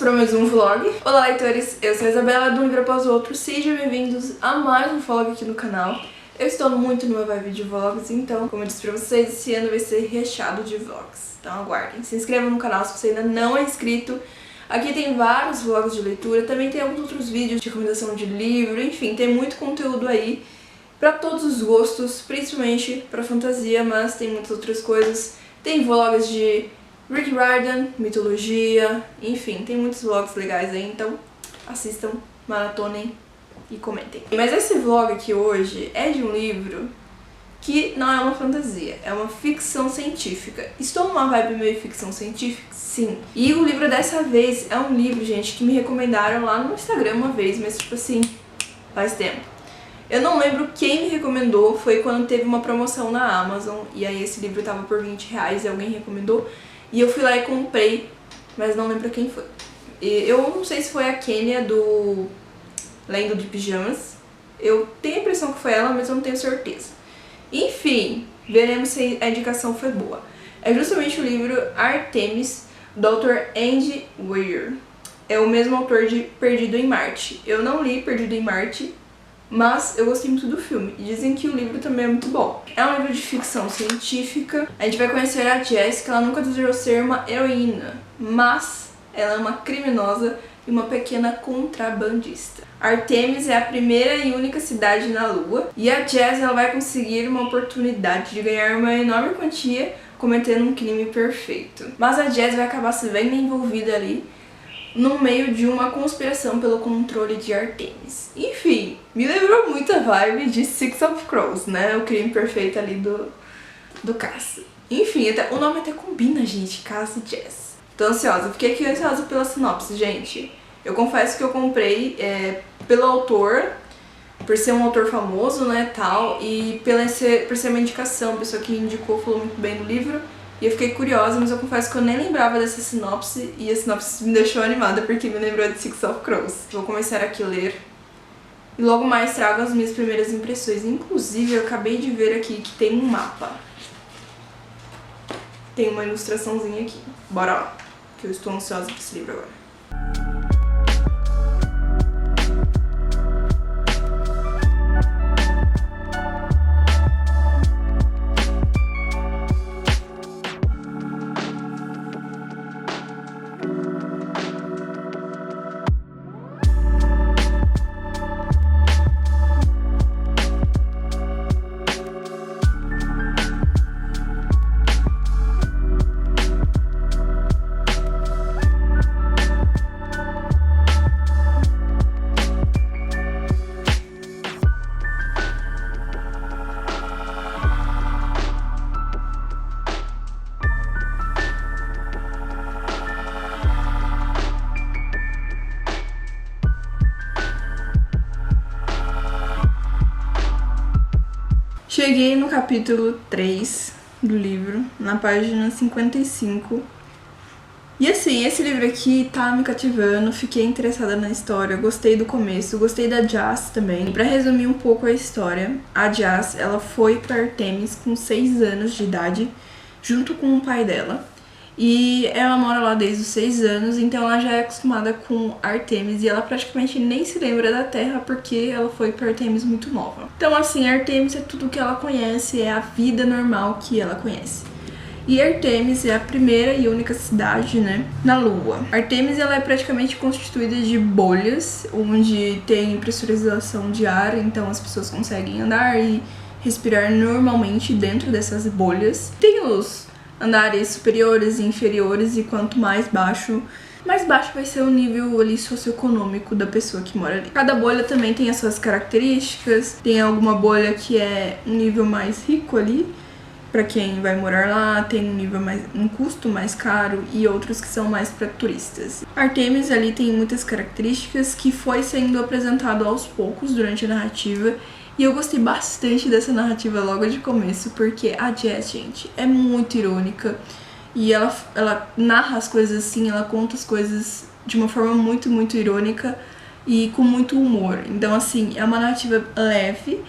para mais um vlog. Olá, leitores, eu sou a Isabela, de um livro após o outro. Sejam bem-vindos a mais um vlog aqui no canal. Eu estou muito numa vibe de vlogs, então, como eu disse pra vocês, esse ano vai ser recheado de vlogs. Então aguardem. Se inscrevam no canal se você ainda não é inscrito. Aqui tem vários vlogs de leitura, também tem alguns outros vídeos de recomendação de livro, enfim, tem muito conteúdo aí pra todos os gostos, principalmente pra fantasia, mas tem muitas outras coisas. Tem vlogs de Rick Riordan, mitologia, enfim, tem muitos vlogs legais aí, então assistam, maratonem e comentem. Mas esse vlog aqui hoje é de um livro que não é uma fantasia, é uma ficção científica. Estou numa vibe meio ficção científica? Sim. E o livro dessa vez é um livro, gente, que me recomendaram lá no Instagram uma vez, mas tipo assim, faz tempo. Eu não lembro quem me recomendou, foi quando teve uma promoção na Amazon, e aí esse livro tava por R$20 e alguém recomendou. E eu fui lá e comprei, mas não lembro quem foi. Eu não sei se foi a Kênia do Lendo de Pijamas. Eu tenho a impressão que foi ela, mas eu não tenho certeza. Enfim, veremos se a indicação foi boa. É justamente o livro Artemis, do autor Andy Weir. É o mesmo autor de Perdido em Marte. Eu não li Perdido em Marte, mas eu gostei muito do filme, e dizem que o livro também é muito bom. É um livro de ficção científica. A gente vai conhecer a Jessica. Ela nunca desejou ser uma heroína, mas ela é uma criminosa e uma pequena contrabandista. Artemis é a primeira e única cidade na Lua, e a Jess ela vai conseguir uma oportunidade de ganhar uma enorme quantia cometendo um crime perfeito. Mas a Jess vai acabar se vendo envolvida ali no meio de uma conspiração pelo controle de Artemis. Enfim, me lembrou muito a vibe de Six of Crows, né? O crime perfeito ali do Cass. Enfim, o nome até combina, gente, Cass e Jess. Tô ansiosa, fiquei aqui ansiosa pela sinopse, gente. Eu confesso que eu comprei pelo autor, por ser um autor famoso, né, tal, e por ser uma indicação, a pessoa que indicou falou muito bem do livro. E eu fiquei curiosa, mas eu confesso que eu nem lembrava dessa sinopse, e a sinopse me deixou animada porque me lembrou de Six of Crows. Vou começar aqui a ler e logo mais trago as minhas primeiras impressões. Inclusive, eu acabei de ver aqui que tem um mapa. Tem uma ilustraçãozinha aqui. Bora lá, que eu estou ansiosa por esse livro agora. Cheguei no capítulo 3 do livro, na página 55. E assim, esse livro aqui tá me cativando, fiquei interessada na história, gostei do começo, gostei da Jess também. Pra resumir um pouco a história, a Jess, ela foi pra Artemis com 6 anos de idade, junto com o pai dela. E ela mora lá desde os 6 anos, então ela já é acostumada com Artemis e ela praticamente nem se lembra da Terra porque ela foi pra Artemis muito nova. Então assim, Artemis é tudo que ela conhece, é a vida normal que ela conhece. E Artemis é a primeira e única cidade, né, na Lua. Artemis ela é praticamente constituída de bolhas, onde tem pressurização de ar, então as pessoas conseguem andar e respirar normalmente dentro dessas bolhas. Tem os andares superiores e inferiores, e quanto mais baixo vai ser o nível ali socioeconômico da pessoa que mora ali. Cada bolha também tem as suas características, tem alguma bolha que é um nível mais rico ali, para quem vai morar lá, tem um custo mais caro, e outros que são mais para turistas. Artemis ali tem muitas características que foi sendo apresentado aos poucos durante a narrativa. E eu gostei bastante dessa narrativa logo de começo, porque a Jess, gente, é muito irônica. E ela narra as coisas assim, ela conta as coisas de uma forma muito, muito irônica e com muito humor. Então, assim, é uma narrativa leve,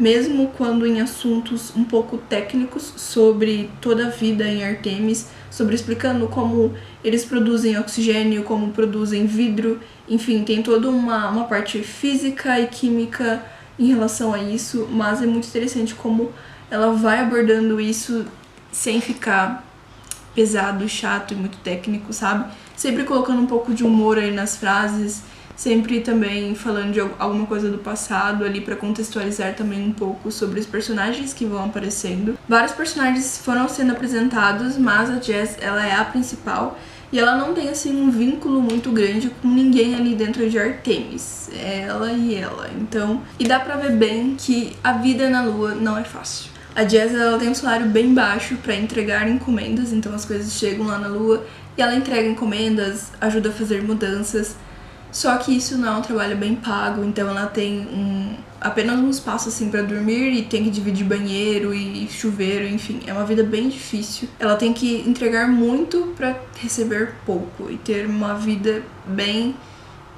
mesmo quando em assuntos um pouco técnicos sobre toda a vida em Artemis, sobre explicando como eles produzem oxigênio, como produzem vidro, enfim, tem toda uma parte física e química em relação a isso, mas é muito interessante como ela vai abordando isso sem ficar pesado, chato e muito técnico, sabe? Sempre colocando um pouco de humor aí nas frases, sempre também falando de alguma coisa do passado ali pra contextualizar também um pouco sobre os personagens que vão aparecendo. Vários personagens foram sendo apresentados, mas a Jazz, ela é a principal e ela não tem assim um vínculo muito grande com ninguém ali dentro de Artemis. É ela e ela. Então, e dá pra ver bem que a vida na Lua não é fácil. A Jazz, ela tem um salário bem baixo para entregar encomendas, então as coisas chegam lá na Lua e ela entrega encomendas, ajuda a fazer mudanças. Só que isso não é um trabalho bem pago, então ela tem apenas um espaço assim para dormir e tem que dividir banheiro e chuveiro, enfim, é uma vida bem difícil. Ela tem que entregar muito para receber pouco e ter uma vida bem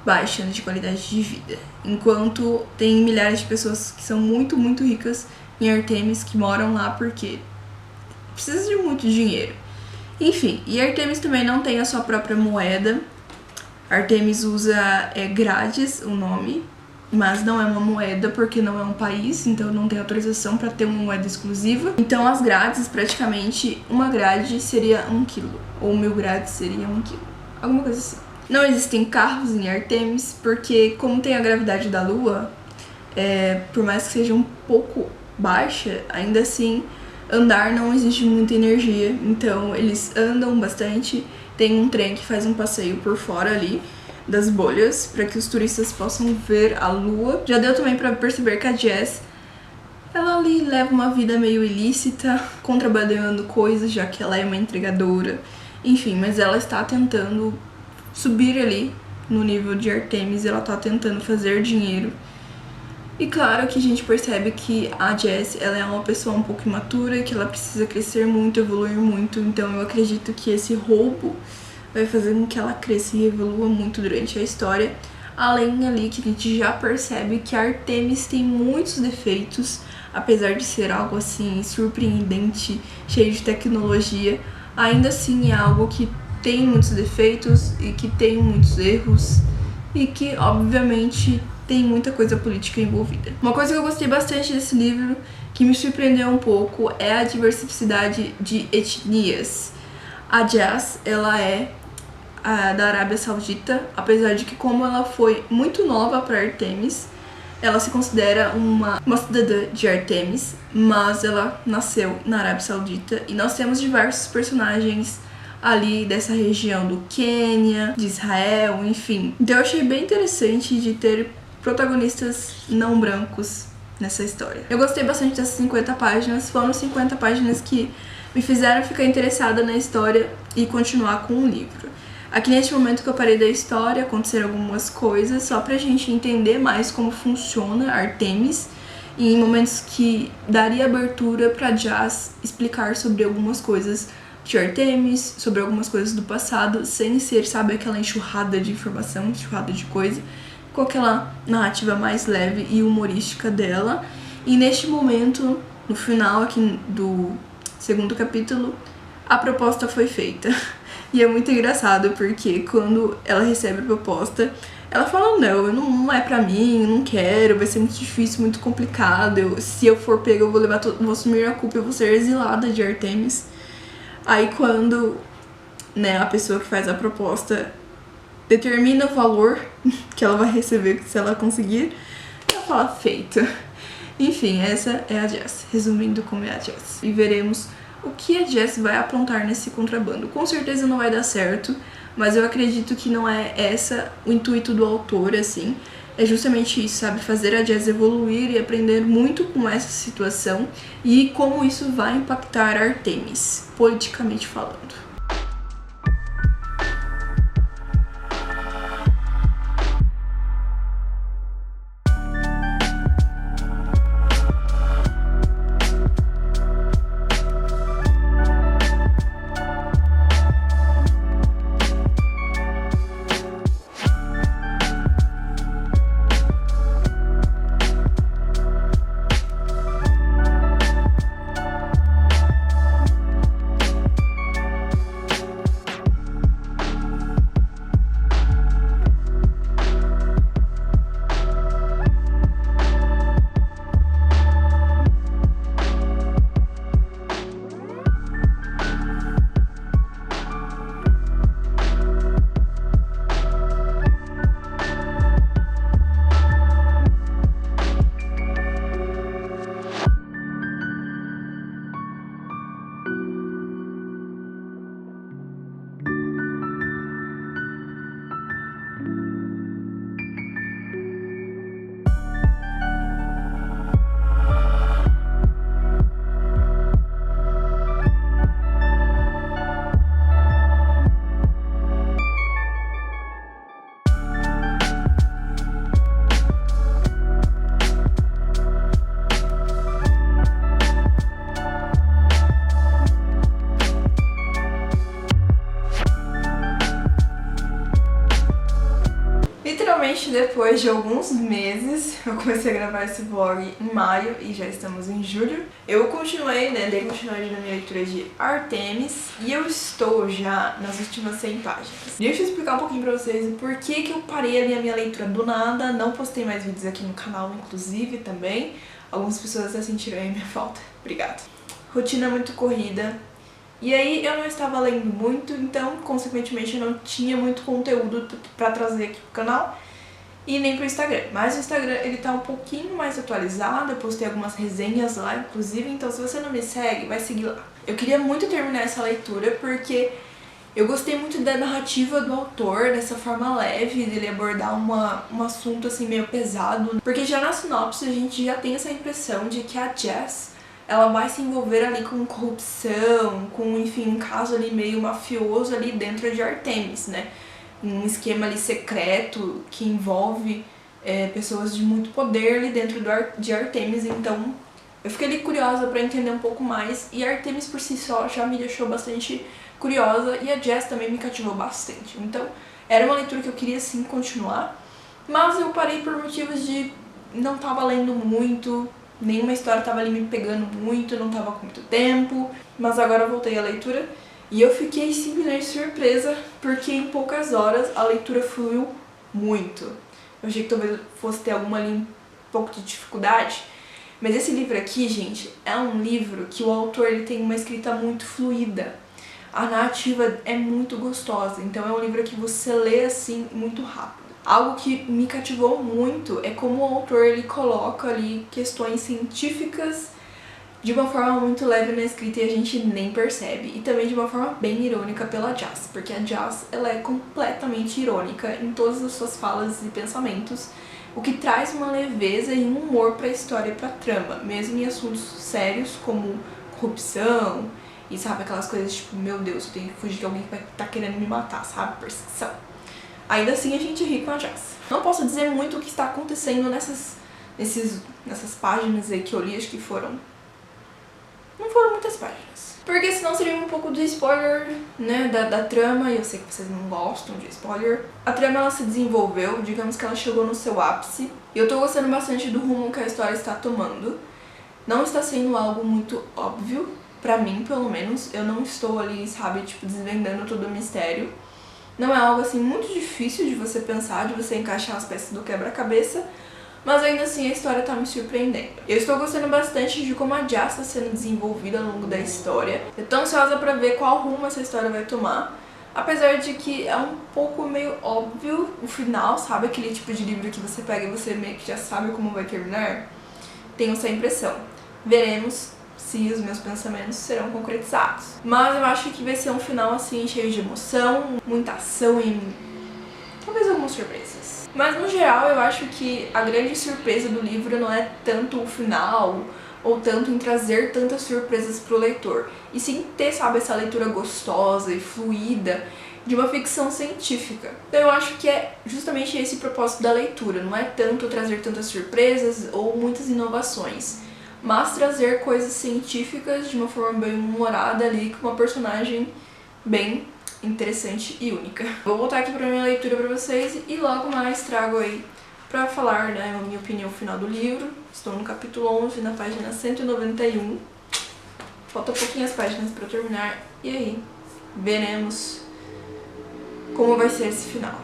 baixa de qualidade de vida. Enquanto tem milhares de pessoas que são muito, muito ricas em Artemis que moram lá porque precisa de muito dinheiro. Enfim, e Artemis também não tem a sua própria moeda. Artemis usa grades, o nome, mas não é uma moeda porque não é um país, então não tem autorização para ter uma moeda exclusiva. Então as grades, praticamente, uma grade seria 1 quilo, ou 1000 grades seria 1 quilo, alguma coisa assim. Não existem carros em Artemis porque, como tem a gravidade da Lua, por mais que seja um pouco baixa, ainda assim andar não exige muita energia, então eles andam bastante. Tem um trem que faz um passeio por fora ali das bolhas para que os turistas possam ver a Lua. Já deu também para perceber que a Jazz, ela ali leva uma vida meio ilícita, contrabandeando coisas, já que ela é uma entregadora, enfim, mas ela está tentando subir ali no nível de Artemis, ela está tentando fazer dinheiro. E claro que a gente percebe que a Jazz, ela é uma pessoa um pouco imatura, que ela precisa crescer muito, evoluir muito, então eu acredito que esse roubo vai fazer com que ela cresça e evolua muito durante a história. Além ali que a gente já percebe que a Artemis tem muitos defeitos, apesar de ser algo assim surpreendente, cheio de tecnologia, ainda assim é algo que tem muitos defeitos e que tem muitos erros e que obviamente tem muita coisa política envolvida. Uma coisa que eu gostei bastante desse livro, que me surpreendeu um pouco, é a diversidade de etnias. A Jazz, ela é da Arábia Saudita, apesar de que, como ela foi muito nova para Artemis, ela se considera uma cidadã de Artemis, mas ela nasceu na Arábia Saudita e nós temos diversos personagens ali dessa região do Quênia, de Israel, enfim. Então eu achei bem interessante de ter protagonistas não brancos nessa história. Eu gostei bastante dessas 50 páginas, foram 50 páginas que me fizeram ficar interessada na história e continuar com o livro. Aqui neste momento que eu parei da história, aconteceram algumas coisas só pra gente entender mais como funciona Artemis e em momentos que daria abertura pra Jazz explicar sobre algumas coisas de Artemis, sobre algumas coisas do passado, sem ser, sabe, aquela enxurrada de informação, enxurrada de coisa, com aquela narrativa mais leve e humorística dela. E neste momento, no final aqui do segundo capítulo, a proposta foi feita. E é muito engraçado porque quando ela recebe a proposta, ela fala, não é pra mim, eu não quero, vai ser muito difícil, muito complicado, se eu for pega eu vou assumir a culpa, eu vou ser exilada de Artemis. Aí quando a pessoa que faz a proposta determina o valor que ela vai receber se ela conseguir, ela fala, feito. Enfim, essa é a Jazz, resumindo como é a Jazz. E veremos o que a Jazz vai aprontar nesse contrabando. Com certeza não vai dar certo, mas eu acredito que não é essa o intuito do autor, assim. É justamente isso, sabe? Fazer a Jazz evoluir e aprender muito com essa situação e como isso vai impactar Artemis, politicamente falando. Literalmente depois de alguns meses, eu comecei a gravar esse vlog em maio e já estamos em julho. Eu continuei, né, dei continuidade na minha leitura de Artemis e eu estou já nas últimas 100 páginas. Deixa eu explicar um pouquinho pra vocês o porquê que eu parei ali a minha leitura do nada, não postei mais vídeos aqui no canal, inclusive, também. Algumas pessoas até sentiram aí minha falta. Obrigada. Rotina muito corrida. E aí eu não estava lendo muito, então, consequentemente, eu não tinha muito conteúdo pra trazer aqui pro canal e nem pro Instagram. Mas o Instagram, ele tá um pouquinho mais atualizado, eu postei algumas resenhas lá, inclusive, então se você não me segue, vai seguir lá. Eu queria muito terminar essa leitura porque eu gostei muito da narrativa do autor, dessa forma leve, dele abordar um assunto assim meio pesado. Porque já na sinopse a gente já tem essa impressão de que a Jess, ela vai se envolver ali com corrupção, com, enfim, um caso ali meio mafioso ali dentro de Artemis, né? Um esquema ali secreto que envolve pessoas de muito poder ali dentro de Artemis, então eu fiquei ali curiosa pra entender um pouco mais, e Artemis por si só já me deixou bastante curiosa, e a Jess também me cativou bastante. Então era uma leitura que eu queria sim continuar, mas eu parei por motivos de não tava lendo muito, nenhuma história tava ali me pegando muito, não tava com muito tempo, mas agora eu voltei à leitura e eu fiquei simplesmente surpresa porque em poucas horas a leitura fluiu muito. Eu achei que talvez fosse ter alguma ali um pouco de dificuldade, mas esse livro aqui, gente, é um livro que o autor ele tem uma escrita muito fluida. A narrativa é muito gostosa, então é um livro que você lê assim muito rápido. Algo que me cativou muito é como o autor ele coloca ali questões científicas de uma forma muito leve na escrita e a gente nem percebe. E também de uma forma bem irônica pela Jess, porque a Jess ela é completamente irônica em todas as suas falas e pensamentos, o que traz uma leveza e um humor pra história e pra trama, mesmo em assuntos sérios como corrupção e, sabe, aquelas coisas tipo, meu Deus, eu tenho que fugir de alguém que vai estar querendo me matar, sabe, perseguição. Ainda assim a gente ri com a Jess. Não posso dizer muito o que está acontecendo nessas páginas aí que eu li, acho que não foram muitas páginas. Porque senão seria um pouco do spoiler, né, da trama, e eu sei que vocês não gostam de spoiler. A trama ela se desenvolveu, digamos que ela chegou no seu ápice, e eu tô gostando bastante do rumo que a história está tomando. Não está sendo algo muito óbvio, pra mim pelo menos, eu não estou ali, sabe, tipo, desvendando todo o mistério. Não é algo assim muito difícil de você pensar, de você encaixar as peças do quebra-cabeça, mas ainda assim a história tá me surpreendendo. Eu estou gostando bastante de como a Jess está sendo desenvolvida ao longo da história. Eu tô ansiosa pra ver qual rumo essa história vai tomar, apesar de que é um pouco meio óbvio o final, sabe? Aquele tipo de livro que você pega e você meio que já sabe como vai terminar. Tenho essa impressão. Veremos se os meus pensamentos serão concretizados. Mas eu acho que vai ser um final assim cheio de emoção, muita ação e talvez algumas surpresas. Mas no geral eu acho que a grande surpresa do livro não é tanto o final ou tanto em trazer tantas surpresas pro leitor, e sim ter, sabe, essa leitura gostosa e fluida de uma ficção científica. Então eu acho que é justamente esse o propósito da leitura, não é tanto trazer tantas surpresas ou muitas inovações, mas trazer coisas científicas de uma forma bem humorada ali, com uma personagem bem interessante e única. Vou voltar aqui pra minha leitura pra vocês e logo mais trago aí pra falar, né, a minha opinião final do livro. Estou no capítulo 11, na página 191. Falta pouquinhas páginas pra eu terminar e aí veremos como vai ser esse final.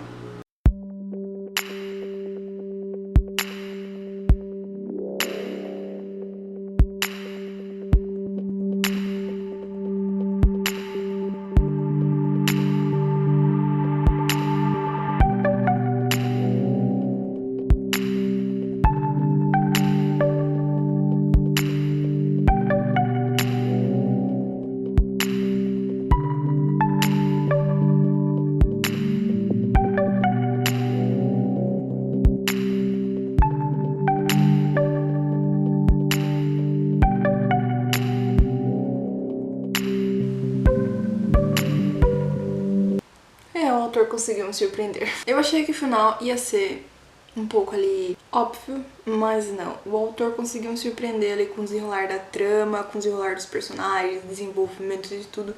O autor conseguiu me surpreender. Eu achei que o final ia ser um pouco ali óbvio, mas não. O autor conseguiu me surpreender ali com o desenrolar da trama, com o desenrolar dos personagens, desenvolvimento de tudo.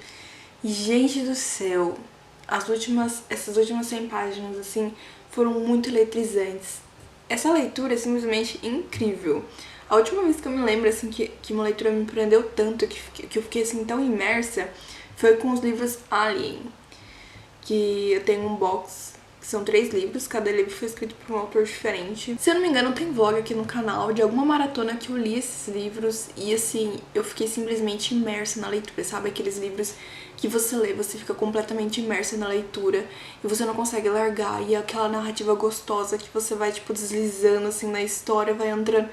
E, gente do céu, essas últimas 100 páginas, assim, foram muito eletrizantes. Essa leitura é simplesmente incrível. A última vez que eu me lembro, assim, que uma leitura me prendeu tanto, que eu fiquei, assim, tão imersa, foi com os livros Alien, que eu tenho um box, que são 3 livros, cada livro foi escrito por um autor diferente. Se eu não me engano, tem vlog aqui no canal de alguma maratona que eu li esses livros e, assim, eu fiquei simplesmente imersa na leitura, sabe? Aqueles livros que você lê, você fica completamente imersa na leitura e você não consegue largar, e é aquela narrativa gostosa que você vai, tipo, deslizando, assim, na história, vai entrando...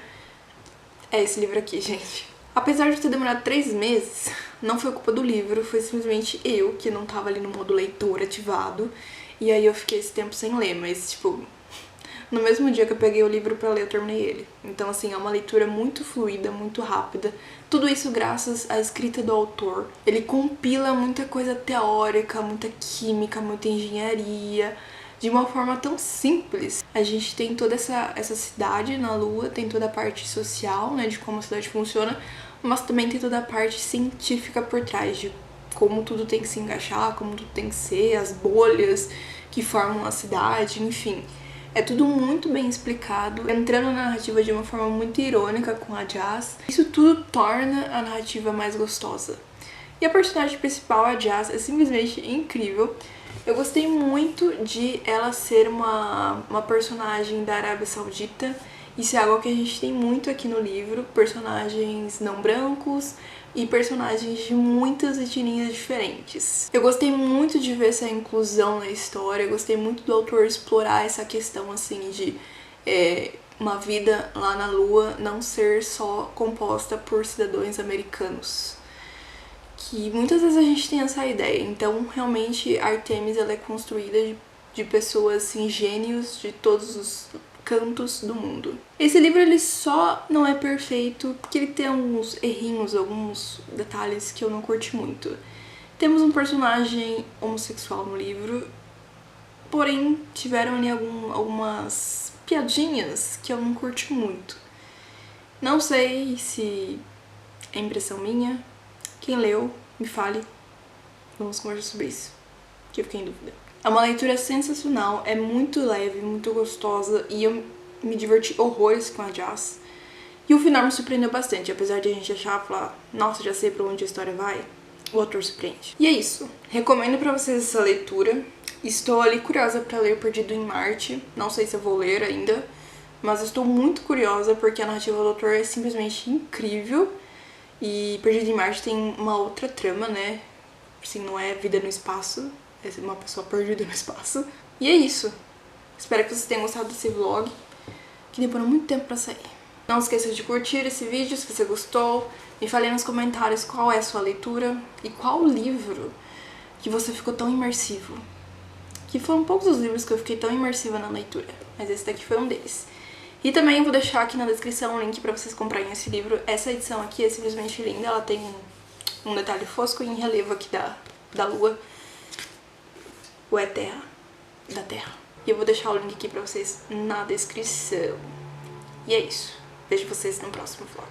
É esse livro aqui, gente. Apesar de ter demorado 3 meses, não foi culpa do livro, foi simplesmente eu que não tava ali no modo leitor ativado. E aí eu fiquei esse tempo sem ler, mas tipo, no mesmo dia que eu peguei o livro pra ler, eu terminei ele. Então assim, é uma leitura muito fluida, muito rápida. Tudo isso graças à escrita do autor. Ele compila muita coisa teórica, muita química, muita engenharia, de uma forma tão simples. A gente tem toda essa cidade na Lua, tem toda a parte social, né, de como a cidade funciona, mas também tem toda a parte científica por trás, de como tudo tem que se encaixar, como tudo tem que ser, as bolhas que formam a cidade, enfim. É tudo muito bem explicado, entrando na narrativa de uma forma muito irônica com a Jazz. Isso tudo torna a narrativa mais gostosa. E a personagem principal, a Jazz, é simplesmente incrível. Eu gostei muito de ela ser uma personagem da Arábia Saudita. Isso é algo que a gente tem muito aqui no livro, personagens não brancos e personagens de muitas etnias diferentes. Eu gostei muito de ver essa inclusão na história, eu gostei muito do autor explorar essa questão assim de uma vida lá na Lua não ser só composta por cidadãos americanos. Que muitas vezes a gente tem essa ideia. Então, realmente, Artemis ela é construída de pessoas, assim, gênios de todos os cantos do mundo. Esse livro, ele só não é perfeito porque ele tem alguns errinhos, alguns detalhes que eu não curti muito. Temos um personagem homossexual no livro, porém, tiveram ali algumas piadinhas que eu não curti muito. Não sei se é impressão minha. Quem leu, me fale. Vamos conversar sobre isso, que eu fiquei em dúvida. É uma leitura sensacional, é muito leve, muito gostosa e eu me diverti horrores com a Jazz. E o final me surpreendeu bastante, apesar de a gente achar, falar, nossa, já sei pra onde a história vai, o autor surpreende. E é isso, recomendo pra vocês essa leitura. Estou ali curiosa pra ler Perdido em Marte, não sei se eu vou ler ainda, mas estou muito curiosa porque a narrativa do autor é simplesmente incrível. E Perdido em Marte tem uma outra trama, né? Assim, não é vida no espaço, é uma pessoa perdida no espaço. E é isso. Espero que vocês tenham gostado desse vlog, que demorou muito tempo pra sair. Não esqueça de curtir esse vídeo se você gostou. Me fale aí nos comentários qual é a sua leitura e qual livro que você ficou tão imersivo. Que foram poucos os livros que eu fiquei tão imersiva na leitura, mas esse daqui foi um deles. E também vou deixar aqui na descrição um link pra vocês comprarem esse livro. Essa edição aqui é simplesmente linda, ela tem um detalhe fosco em relevo aqui da Lua. Ou é Terra? Da Terra. E eu vou deixar o link aqui pra vocês na descrição. E é isso. Vejo vocês no próximo vlog.